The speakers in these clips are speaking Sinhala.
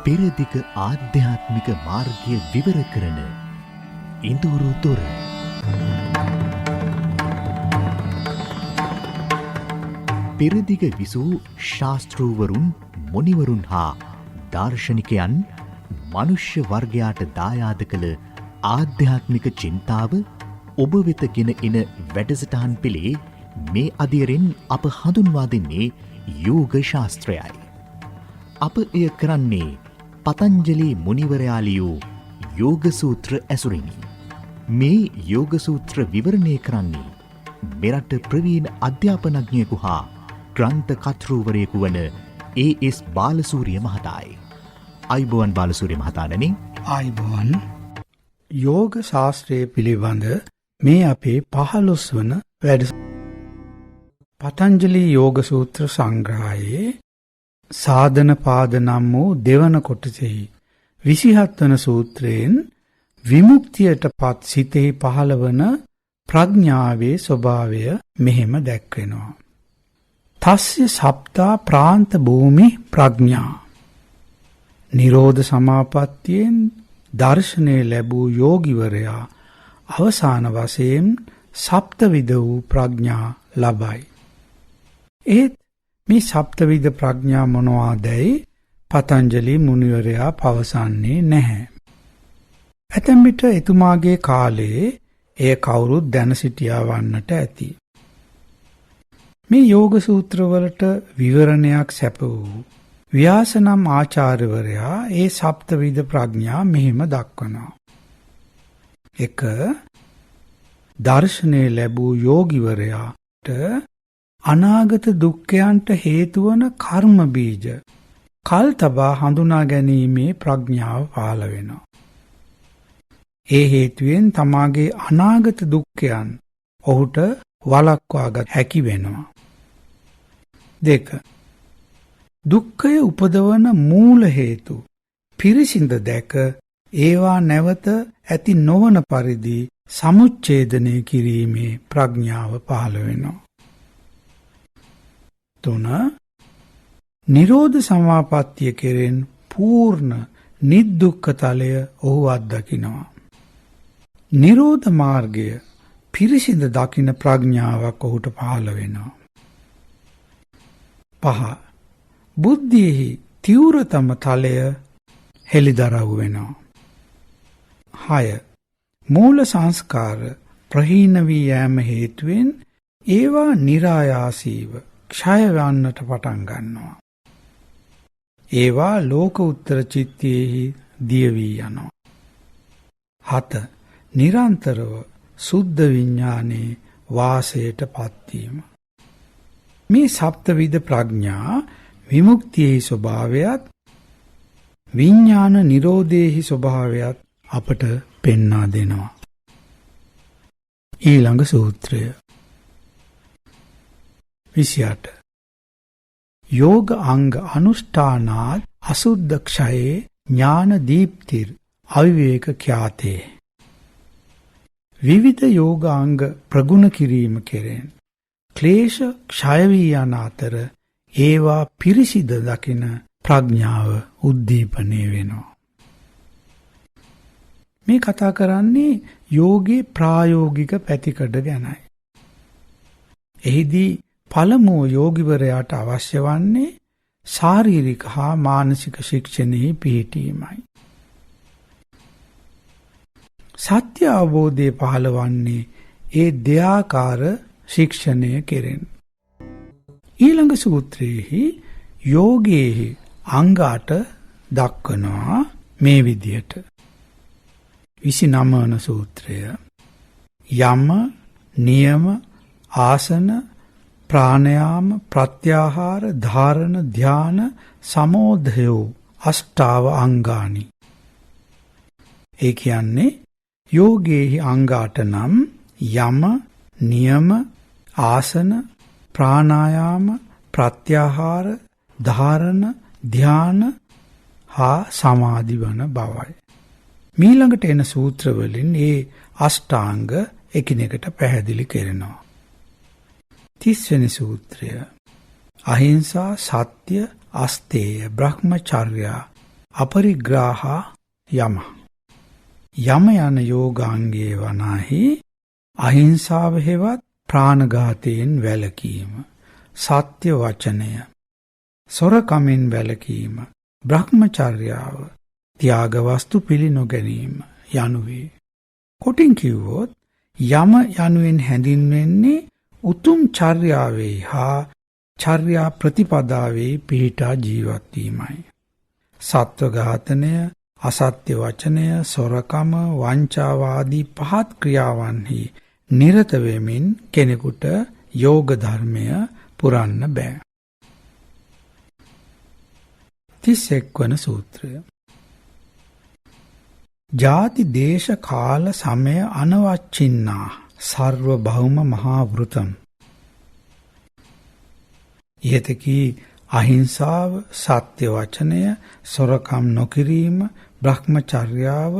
පෙරදිග ආධ්‍යාත්මික මාර්ගය විවර කරන ඉඳුරු දොර. පෙරදිග විසූ ශාස්තෘවරුන්, මුනිවරුන් හා දාර්ශනිකයන් මනුෂ්‍ය වර්ගයාට දායාද කළ ආධ්‍යාත්මික චින්තාව ඔබ වෙත ගෙන එන වැඩසටහන් පෙළේ මේ අදියරෙන් අප හඳුන්වා දෙන්නේ යෝග ශාස්ත්‍රයයි. අප එය කරන්නේ පතංජලි මුනිවරයා ලියූ යෝග සූත්‍ර ඇසුරිනි. මේ යෝග සූත්‍ර විවරණය කරන්නේ මෙරට ප්‍රවීණ අධ්‍යාපනඥයෙකු හා ග්‍රන්ථ කර්තෘවරයෙකු වන ඒ.එස්. බාලසූරිය මහතායි. අයිබෝවන් බාලසූරිය මහතාණනි. අයිබෝවන්. යෝග ශාස්ත්‍රය පිළිබඳ මේ අපේ 15 වන පතංජලි යෝග සූත්‍ර සංග්‍රහයේ සාධන පාද නම් වූ දෙවන කොටසෙහි 27 වන සූත්‍රයෙන් විමුක්තියට පත් සිතෙහි පහළවන ප්‍රඥාවේ ස්වභාවය මෙහෙම දැක්වෙනවා. තස්ය සප්තා ප්‍රාන්ත භූමි ප්‍රඥා. නිරෝධ සමාපත්තියෙන් දර්ශනය ලැබූ යෝගිවරයා අවසාන වශයෙන් සප්තවිධ වූ ප්‍රඥා ලබයි. ඒත් මේ සප්තවිධ ප්‍රඥා මොනවාදැයි පතංජලි මුනිවරයා පවසන්නේ නැහැ. ඇතැම් විට එතුමාගේ කාලයේ එය කවුරුත් දැන සිටියා වන්නට ඇති. මේ යෝග සූත්‍රවලට විවරණයක් සැප වූ ව්‍යාස නම් ආචාර්යවරයා ඒ සප්තවිධ ප්‍රඥා මෙහිම දක්වනවා. 1. දර්ශනය ලැබූ යෝගිවරයාට අනාගත දුක්ඛයන්ට හේතුවන කර්ම බීජ කල් තබා හඳුනා ගැනීමේ ප්‍රඥාව පහළ වෙනවා. ඒ හේතුවෙන් තමාගේ අනාගත දුක්ඛයන් ඔහුට වළක්වාගත හැකි වෙනවා. 2. දුක්ඛය උපදවන මූල හේතු පිරිසිඳ දැක ඒවා නැවත ඇති නොවන පරිදි සමුච්ඡේදනය කිරීමේ ප්‍රඥාව පහළ වෙනවා. 3. නිරෝධ සමාපත්තිය කෙරෙන් පූර්ණ නිදුක්ඛතලය ඔහු අත්දකිනවා. නිරෝධ මාර්ගය පිරිසිඳ දකින ප්‍රඥාවක් ඔහුට පහළ වෙනවා. 5. බුද්ධියෙහි තීව්‍රතම තලය හෙළිදරව් වෙනවා. 6. මූල සංස්කාර ප්‍රහීන වී යෑම හේතුවෙන් ඒවා નિરાයාසීව ක්ෂය වන්නට පටන් ගන්නවා. ඒවා ලෝක උත්තර චිත්තයෙහි දිය වී යනවා. 7. නිරන්තරව සුද්ධ විඥානයේ වාසයට පත්වීම. මේ සප්තවිධ ප්‍රඥා විමුක්තියේ ස්වභාවයත් විඥාන නිරෝධයේ ස්වභාවයත් අපට පෙන්වා දෙනවා. ඊළඟ සූත්‍රය 28. යෝග අංග අනුෂ්ඨානාත් අසුද්ධ ක්ෂයේ ඥාන දීප්තිර් අවිවේක ඛ්‍යාතේ. විවිධ යෝගාංග ප්‍රගුණ කිරීම කෙරෙන් ක්ලේශ ක්ෂය වී යන අතර ඒවා පිරිසිද දකින ප්‍රඥාව උද්දීපනය වෙනවා. මේ කතා කරන්නේ යෝගයේ ප්‍රායෝගික පැතිකඩ ගැනයි. එහිදී පළමුව යෝගිවරයාට අවශ්‍ය වන්නේ ශාරීරික හා මානසික ශික්ෂණෙහි පිහිටීමයි. සත්‍ය අවබෝධය පහළවන්නේ ඒ දෙආකාර ශික්ෂණය කෙරෙන්. ඊළඟ සූත්‍රයේහි යෝගයේහි අංග 8 දක්වනවා මේ විදියට. 29 වන සූත්‍රය යම, නියම, ආසන, ප්‍රාණයාම, ප්‍රත්‍යාහාර, ධාරණ, ධ්‍යාන, සමෝධයෝ අෂ්ටාව අංගානි. ඒ කියන්නේ යෝගයේහි අංග 8 නම් යම, නියම, ආසන, ප්‍රාණායාම, ප්‍රත්‍යාහාර, ධාරණ, ධ්‍යාන හා සමාධි වන බවයි. මීළඟට එන සූත්‍රවලින් ඒ අෂ්ටාංග එකිනෙකට පැහැදිලි කරනවා. 30 වෙනි සූත්‍රය අහිංසා, සත්‍ය, අස්තේය, බ්‍රහ්මචර්යා, අපරිග්‍රාහා යම. යම යන යෝගාංගයේ වනාහි අහිංසාව හෙවත් ප්‍රාණඝාතයෙන් වැළකීම, සත්‍ය වචනය, සොරකමින් වැළකීම, බ්‍රහ්මචර්යාව, ත්‍යාග වස්තු පිළි නොගැනීම යනුවේ. කොටින් කිව්වොත් යම යනුවෙන් හැඳින්වෙන්නේ උතුම් චර්යාවේ හා චර්යා ප්‍රතිපදාවේ පිහිටා ජීවත් වීමයි. සත්ව ඝාතනය, අසත්‍ය වචනය, සොරකම, වංචාවාදී පහත් ක්‍රියාවන්හි නිරත වෙමින් කෙනෙකුට යෝග ධර්මය පුරන්න බෑ. 31 වන සූත්‍රය. ජාති දේශ කාල සමය අනවච්චින්නා සර්ව භෞම මහා වෘතම්. ඉහතකී අහිංසාව, සත්‍ය වචනය, සොරකම් නොකිරීම, බ්‍රහ්මචර්යාව,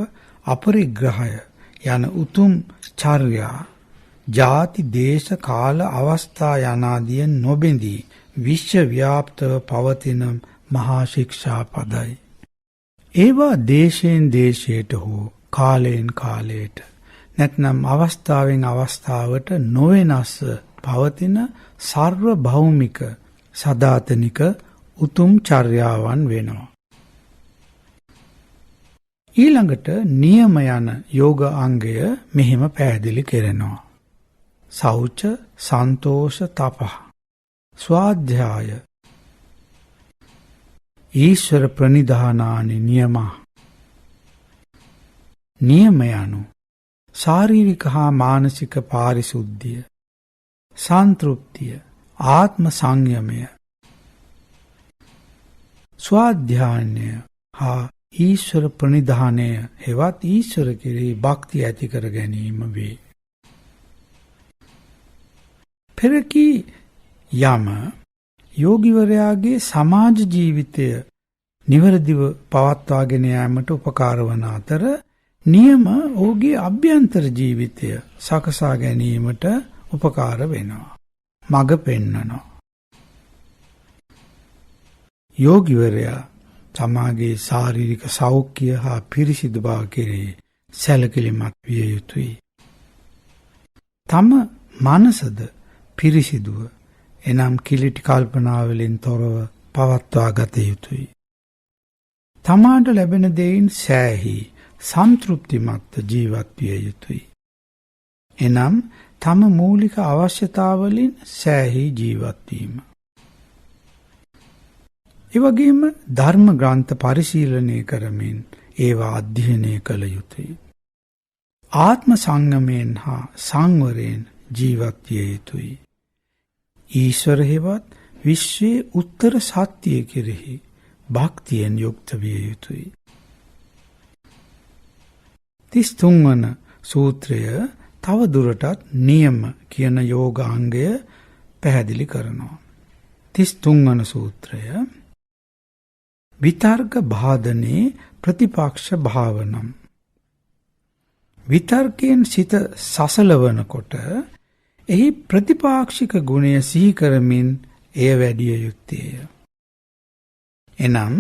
අපරිග්‍රහය යන උතුම් චර්යා ජාති දේශ කාල අවස්ථා යනාදියෙන් නොබෙඳී විශ්ව ව්‍යාප්තව පවතින මහා ශික්ෂා පදයි. ඒවා දේශයෙන් දේශයට හෝ කාලයෙන් කාලයට නැත්නම් අවස්ථාවෙන් අවස්ථාවට නොවෙනස් පවතින සර්ව භෞමික සදාතනික උතුම් චර්යාවන් වෙනවා. ඊළඟට නියම යන යෝග අංගය මෙහෙම පැහැදිලි කරනවා. සෞච, සන්තෝෂ, තපහ, ස්වාධ්‍යාය, ඊශ්වර ප්‍රනිධානානි නියමා. නියම යනු ශාරීරික හා මානසික පාරිශුද්ධිය, සන්තෘප්තිය, ආත්ම සංයමය, ස්වාධ්‍යායනය හා ඊශ්වර ප්‍රනිධානය හෙවත් ඊශ්වර කෙරෙහි භක්තිය ඇති කර ගැනීම වේ. පෙරකී යම යෝගිවරයාගේ සමාජ ජීවිතය නිවැරදිව පවත්වාගෙන යාමට උපකාර වන අතර නියම ඔහුගේ අභ්‍යන්තර ජීවිතය සකසා ගැනීමට උපකාර වෙනවා. මඟ පෙන්වනවා. යෝගිවරයා තමාගේ ශාරීරික සෞඛ්‍ය හා පිරිසිදු බව කෙරෙහි සැලකිලිමත් විය යුතුයි. තම මනසද පිරිසිදුව එනම් කිලිටි කල්පනාවලින් තොරව පවත්වා ගත යුතුයි. තමාට ලැබෙන දෙයින් සෑහි සන්තෘප්තිමත් ජීවත් විය යුතුයි. එනම් තම මූලික අවශ්‍යතාවලින් සෑහි ජීවත් වීම. එවැගේම ධර්ම ග්‍රන්ථ පරිශීලනය කරමින් ඒවා අධ්‍යයනය කළ යුතුයි. ආත්ම සංයමයෙන් හා සංවරයෙන් ජීවත් විය යුතුයි. ඊශ්වර හෙවත් විශ්වයේ උත්තර සත්‍යය කෙරෙහි භක්තියෙන් යුක්ත විය යුතුයි. 33 වන සූත්‍රය තව දුරටත් නියම කියන යෝගාංගය පැහැදිලි කරනවා. 33 වන සූත්‍රය විතර්ක භාදනේ ප්‍රතිපක්ෂ භාවනම්. විතර්කයෙන් සිත සසලවනකොට එහි ප්‍රතිපාක්ෂික ගුණය සිහි කරමින් එය වැඩිය යුත්තේය. එනම්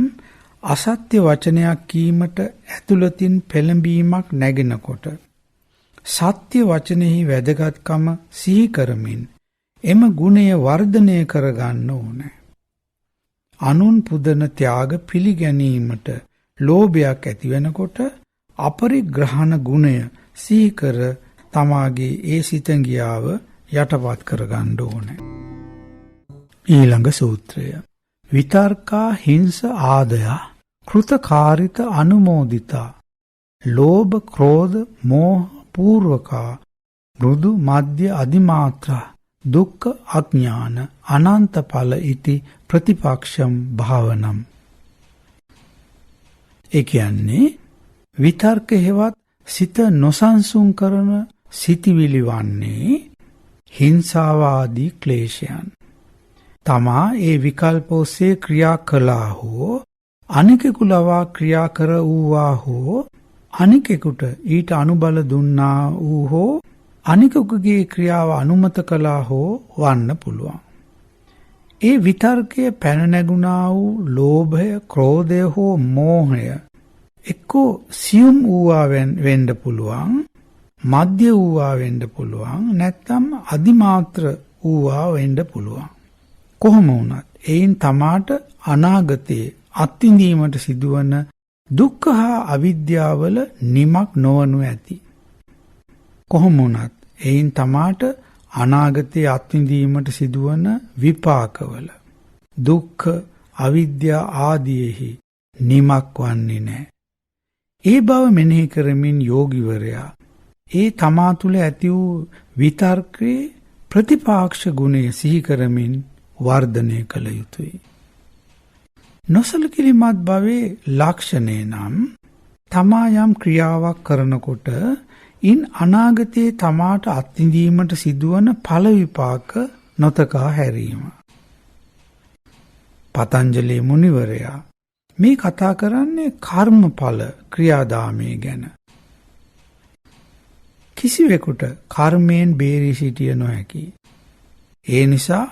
අසත්‍ය වචනයක් කීමට ඇතුළතින් පෙළඹීමක් නැගෙනකොට සත්‍ය වචනෙහි වැදගත්කම සිහි කරමින් එම ගුණය වර්ධනය කරගන්න ඕනේ. අනුන් පුදන ත්‍යාග පිළිගැනීමට ලෝභයක් ඇති වෙනකොට අපරිග්‍රහණ ගුණය සිහි කර තමාගේ ඒ සිතංගියාව යටපත් කරගන්න ඕනේ. ඊළඟ සූත්‍රය විතර්කා හිංස ආදයා කෘතකාරිත අනුමෝදිතා ලෝභ ක්‍රෝධ මෝහ පූර්වකා මෘදු මධ්‍ය අධිමාත්‍රා දුක්ඛ අඥාන අනන්ත ඵල ඉති ප්‍රතිපක්ෂම් භාවනම්. ඒ කියන්නේ විතර්ක හේවත් සිත නොසන්සුන් කරන සිටිවිලි වන්නේ හිංසාවාදී ක්ලේශයන්. තමා ඒ විකල්ප ඔස්සේ ක්‍රියා කළා හෝ අනිකෙකු ලවා ක්‍රියා කර වූවා හෝ අනිකෙකුට ඊට අනුබල දුන්නා වූ හෝ අනිකෙකුගේ ක්‍රියාව අනුමත කළා හෝ වන්න පුළුවන්. ඒ විතර්කය පැන නැගුණා වූ ලෝභය, ක්‍රෝධය හෝ මෝහය එක්කෝ සියුම් වූවා වෙන්න පුළුවන්, මධ්‍ය වූවා වෙන්න පුළුවන්, නැත්නම් අදිමාත්‍ර වූවා වෙන්න පුළුවන්. කොහොම වුණත් එයින් තමාට අනාගතයේ අත්විඳීමට සිදුවන දුක්ඛ හා අවිද්‍යාවල නිමක් නොවනු ඇති. කොහොම වුණත් එයින් තමාට අනාගතයේ අත්විඳීමට සිදුවන විපාකවල දුක්ඛ අවිද්‍යා ආදීෙහි නිමක් වන්නේ නැහැ. ඒ බව මෙනෙහි කරමින් යෝගිවරයා ඒ තමා තුළ ඇති වූ විතර්කයේ ප්‍රතිපාක්ෂ ගුණය සිහි කරමින් වර්ධනය කළ යුතුය. නොසලකිලිමත් භවයේ ලක්ෂණය නම් තමා යම් ක්‍රියාවක් කරනකොට ඉන් අනාගතයේ තමාට අත්විඳීමට සිදුවන ඵල විපාක නොතකා හැරීම. පතංජලි මුනිවරයා මේ කතා කරන්නේ කර්මඵල ක්‍රියාදාමය ගැන. කිසිවෙකුට කර්මයෙන් බේරී සිටිය නොහැකි. ඒ නිසා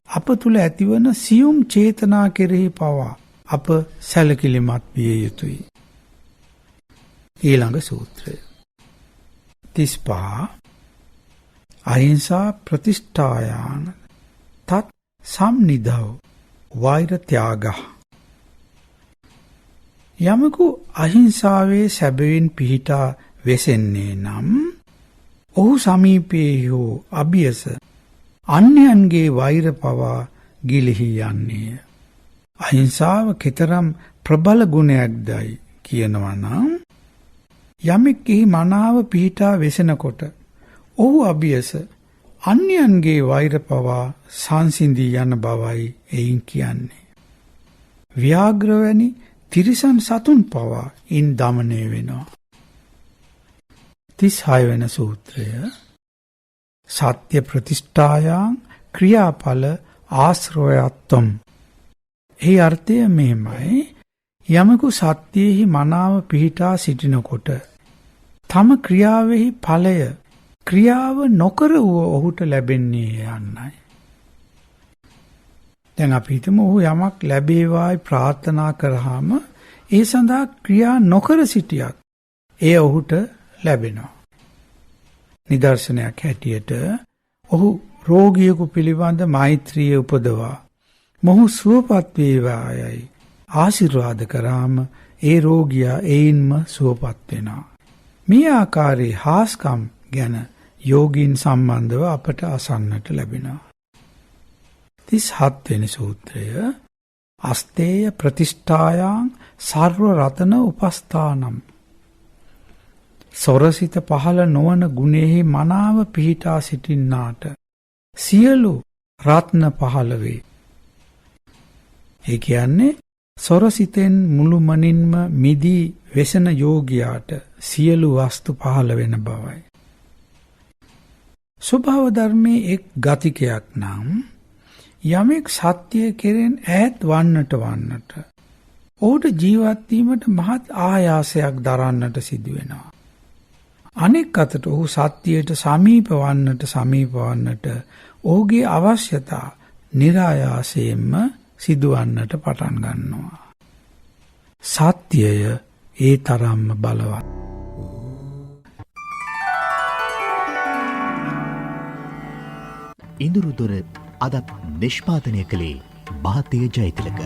අප තුළ ඇතිවන සියුම් චේතනා කෙරෙහි පවා අප සැලකිලිමත් විය යුතුයි. ඊළඟ සූත්‍රය 35 අහිංසා ප්‍රතිෂ්ඨායාන තත් සම්නිධව වෛර ත්‍යාග. යමකු අහිංසාවේ සැබවින් පිහිටා වෙසෙන්නේ නම් ඔහු සමීපයේ හෝ අභියස අන්‍යයන්ගේ වෛර පවා ගිලිහි යන්නේය. අහිංසාව කෙතරම් ප්‍රබල ගුණයක්දයි කියනවා නම් යමෙක් එහි මනාව පිහිටා වෙසෙනකොට ඔහු අභියස අන්‍යයන්ගේ වෛර පවා සංසිඳී යන බවයි එයින් කියන්නේ. ව්‍යාග්‍රවැනි තිරිසන් සතුන් පවා ඉන් දමනය වෙනවා. 36 වෙන සූත්‍රය සත්‍ය ප්‍රතිෂ්ඨායාං ක්‍රියාඵල ආශ්‍රයත්වම්. ඒ අර්ථය මෙහෙමයි. යමකු සත්‍යයෙහි මනාව පිහිටා සිටිනකොට තම ක්‍රියාවෙහි ඵලය ක්‍රියාව නොකර වූ ඔහුට ලැබෙන්නේ යන්නයි. දැන් අපි හිතමු ඔහු යමක් ලැබේවායි ප්‍රාර්ථනා කරාම ඒ සඳහා ක්‍රියා නොකර සිටියත් එය ඔහුට ලැබෙනවා. නිදර්ශනයක් හැටියට ඔහු රෝගියෙකු පිළිබඳ මෛත්‍රිය උපදවා මොහු සුවපත් වේවායයි ආශිර්වාද කරාම ඒ රෝගියා එයින්ම සුවපත් වෙනවා. මේ ආකාරයේ හාස්කම් ගැන යෝගීන් සම්බන්ධව අපට අසන්නට ලැබෙනවා. 37 වෙනි සූත්‍රය අස්තේය ප්‍රතිෂ්ඨායාං සර්ව රතන උපස්ථානම්. සොරසිත පහළ නොවන ගුණෙහි මනාව පිහිටා සිටින්නාට සියලු රත්න පහළ වේ. ඒ කියන්නේ සොරසිතෙන් මුළුමනින්ම මිදී වෙසෙන යෝගියාට සියලු වස්තු පහළ වෙන බවයි. ස්වභාව ධර්මයේ එක් ගතිකයක් නම් යමෙක් සත්‍ය කෙරෙන් ඈත් වන්නට ඔහුට ජීවත් වීමට මහත් ආයාසයක් දරන්නට සිදු වෙනවා. අනෙක් අතට ඔහු සත්‍යයට සමීප වන්නට ඔහුගේ අවශ්‍යතා નિરાයාසයෙන්ම සිදුවන්නට පටන් ගන්නවා. සත්‍යය ඒ තරම්ම බලවත්. ඉඳුරුදොර අදත් නිෂ්පාදනය කළේ මහතේ ජයතිලක.